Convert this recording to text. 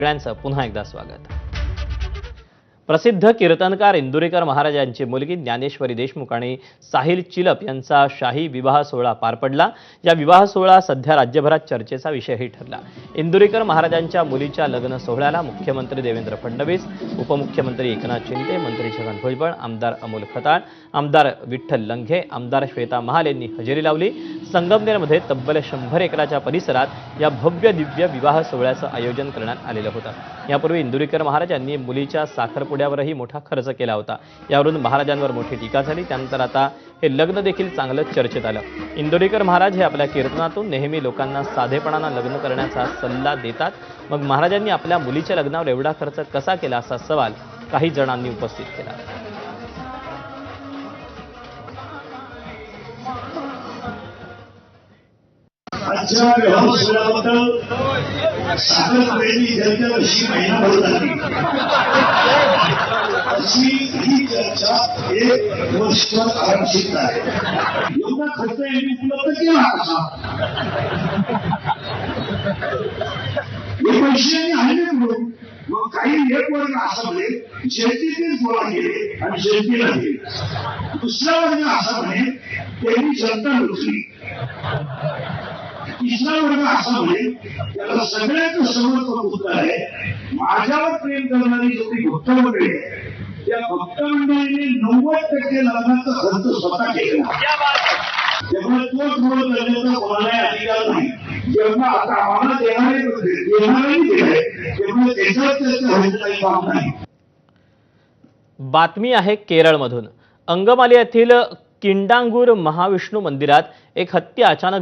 सगळ्यांचं पुन्हा एकदा स्वागत। प्रसिद्ध कीर्तनकार इंदुरीकर महाराजांची मुलगी ज्ञानेश्वरी देशमुख आणि साहिल चिलप यांचा शाही विवाह सोहळा पार पडला। या विवाह सोहळा सध्या राज्यभरात चर्चेचा विषयही ठरला। इंदुरीकर महाराजांच्या मुलीच्या लग्न सोहळ्याला मुख्यमंत्री देवेंद्र फडणवीस, उपमुख्यमंत्री एकनाथ शिंदे, मंत्री छगन भुजबळ, आमदार अमोल खताळ, आमदार विठ्ठल लंघे, आमदार श्वेता महाल यांनी हजेरी लावली। संगमनेरमध्ये तब्बल 100 एकराच्या परिसरात या भव्य दिव्य विवाह सोहळ्याचं आयोजन करण्यात आलेलं होतं। यापूर्वी इंदुरीकर महाराज यांनी मुलीच्या साखरपुड्यावरही मोठा खर्च केला होता। यावरून महाराजांवर मोठी टीका झाली। त्यानंतर आता हे लग्न देखील चांगलं चर्चेत आलं। इंदुरीकर महाराज हे आपल्या कीर्तनातून नेहमी लोकांना साधेपणाने लग्न करण्याचा सल्ला देतात। मग महाराजांनी आपल्या मुलीच्या लग्नावर एवढा खर्च कसा केला असा सवाल काही जणांनी उपस्थित केला। आजच्या व्यवहाराबद्दल साखरपुड्याची चर्चा अशी महिनाभर झाली, अशी ही चर्चा 1 वर्ष आरंभित आहे। एवढा खर्च यांनी उपलब्ध केला कसा? हे पैसे आणले म्हणून मग काही एक वर्ग असा म्हणे शेतीतेच गोळा केले आणि शेतीला गेले, दुसरा वर्ग असा म्हणे त्यांनी जनता लुटली, तिसरा वर्ग असा म्हणे त्याला सगळ्याचं समर्पक उत्तर आहे माझ्यावर प्रेम करणारी जेवढी भक्त मंडळी आहे त्या भक्त मंडळीने 90% लग्नाचा खर्च स्वतः केला। त्यामुळे तो थोडं करण्याचा कोणालाही अधिकार नाही। जेव्हा आता आम्हाला देणारही दिलाय त्यामुळे त्याच्यावर चर्चा व्हायचं काही काम नाही। बातमी आहे केरळमधून। अंगमाली येथील किंडांगूर महाविष्णू मंदिरात एक हत्ती अचानक